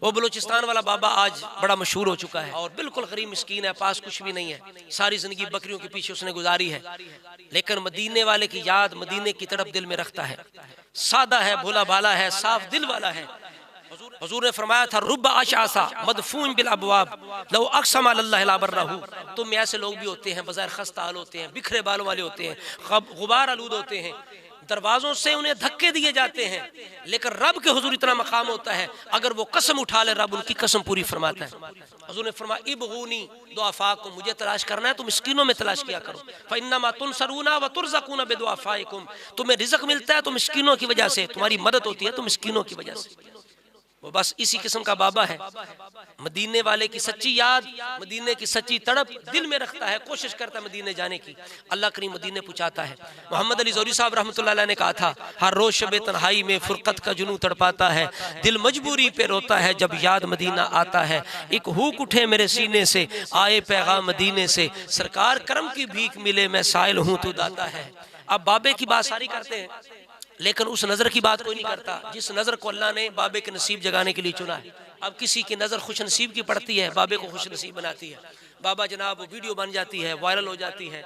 وہ بلوچستان والا بابا آج بڑا مشہور ہو چکا ہے اور بالکل غریب مسکین ہے، پاس کچھ بھی نہیں ہے، ساری زندگی بکریوں کے پیچھے اس نے گزاری ہے، لیکن مدینے والے کی یاد، مدینے کی تڑپ دل میں رکھتا ہے، سادہ ہے، بھولا بھالا ہے، صاف دل والا ہے۔ حضور نے فرمایا تھا رب اشعثا مدفون بالابواب لو اقسم علی اللہ لابرہ۔ تم میں ایسے لوگ بھی ہوتے ہیں بظاہر خستہ حال ہوتے ہیں، بکھرے بالوں والے ہوتے ہیں، غبار آلود ہوتے ہیں، دروازوں سے انہیں دھکے دیے جاتے ہیں، لیکن رب کے حضور اتنا مقام ہوتا ہے اگر وہ قسم اٹھا لے رب ان کی قسم پوری فرماتا ہے۔ حضور نے فرمایا ابغونی ضعفاکم، مجھے تلاش کرنا ہے تو مسکینوں میں تلاش کیا کرو، فانما تنصرون وترزقون بدعفائکم، تمہیں رزق ملتا ہے تو مسکینوں کی وجہ سے، تمہاری مدد ہوتی ہے تو مسکینوں کی وجہ سے۔ وہ بس اسی قسم کا بابا ہے، مدینے والے کی سچی یاد، مدینے کی سچی تڑپ دل میں رکھتا ہے، کوشش کرتا ہے مدینے جانے کی، اللہ کریم مدینے پہنچاتا ہے۔ محمد علی زوری صاحب رحمۃ اللہ علیہ نے کہا تھا ہر روز شب تنہائی میں فرقت کا جنوں تڑپاتا ہے، دل مجبوری پہ روتا ہے جب یاد مدینہ آتا ہے، ایک ہوک اٹھے میرے سینے سے آئے پیغام مدینے سے، سرکار کرم کی بھیک ملے میں سائل ہوں تو داتا ہے۔ اب بابے کی بات ساری کرتے ہیں لیکن اس نظر کی بات کوئی نہیں کرتا جس نظر کو اللہ نے بابے کے نصیب جگانے کے لیے چنا ہے۔ اب کسی کی نظر خوش نصیب کی پڑتی ہے، بابے کو خوش نصیب بناتی ہے، بابا جناب وہ ویڈیو بن جاتی ہے، وائرل ہو جاتی ہے،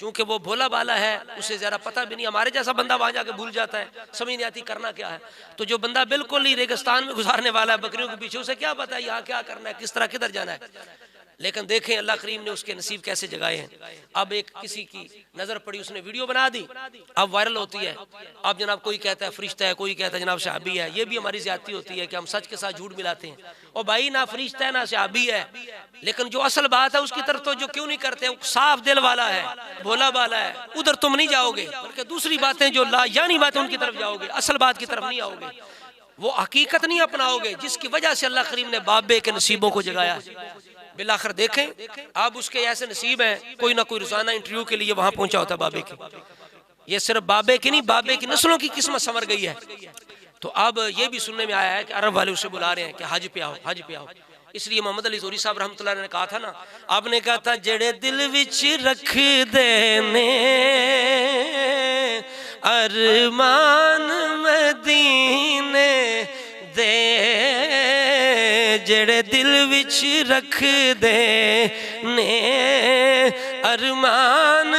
چونکہ وہ بھولا بالا ہے، اسے زیادہ پتہ بھی نہیں، ہمارے جیسا بندہ وہاں جا کے بھول جاتا ہے، سمجھ نہیں آتی کرنا کیا ہے۔ تو جو بندہ بالکل ہی ریگستان میں گزارنے والا ہے بکریوں کے پیچھے، اسے کیا پتا ہے یہاں کیا کرنا ہے، کس طرح کدھر جانا ہے، لیکن دیکھیں اللہ کریم نے اس کے نصیب کیسے جگائے ہیں۔ اب ایک کسی کی نظر پڑی، اس نے ویڈیو بنا دی، اب وائرل ہوتی ہے، اب جناب کوئی کہتا ہے فرشتہ ہے، کوئی کہتا ہے جناب صحابی ہے۔ یہ بھی ہماری زیادتی ہوتی ہے کہ ہم سچ کے ساتھ جھوٹ ملاتے ہیں، اور بھائی نہ فرشتہ ہے نہ صحابی ہے، لیکن جو اصل بات ہے اس کی طرف تو جو کیوں نہیں کرتے، وہ صاف دل والا ہے، بھولا بالا ہے، ادھر تم نہیں جاؤ گے، بلکہ دوسری باتیں جو لا یعنی باتیں ان کی طرف جاؤ گے، اصل بات کی طرف نہیں آؤ گے، وہ حقیقت نہیں اپناؤ گے جس کی وجہ سے اللہ کریم نے بابے کے نصیبوں کو جگایا ہے۔ بالآخر دیکھیں اب اس کے ایسے نصیب ہیں، کوئی نہ کوئی روزانہ انٹرویو کے لیے وہاں پہنچا ہوتا ہے بابے کے، یہ صرف بابے کی نہیں بابے کی نسلوں کی قسمت سنور گئی ہے۔ تو اب یہ بھی سننے میں آیا ہے کہ عرب والے اسے بلا رہے ہیں کہ حج پہ آؤ، حج پہ آؤ، اس لیے محمد علی زوری صاحب رحمۃ اللہ نے کہا تھا نا، آپ نے کہا تھا جڑے دل وچ رکھ دینے ارمان مدینے دے، جڑے دل وچ رکھ دے نے ارمان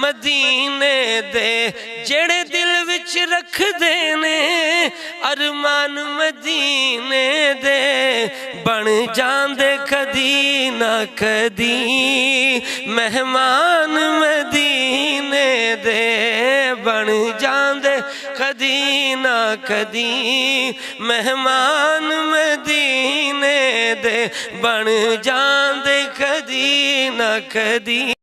مدینے دے، جڑے دل وچ رکھ دے نے ارمان مدینے دے، بن جاندے کدی نہ کدی مہمان مدینے دے، بن جاندے کدی نہ کدی مہمان مدینے دے، بن جاندے کدی نہ کدی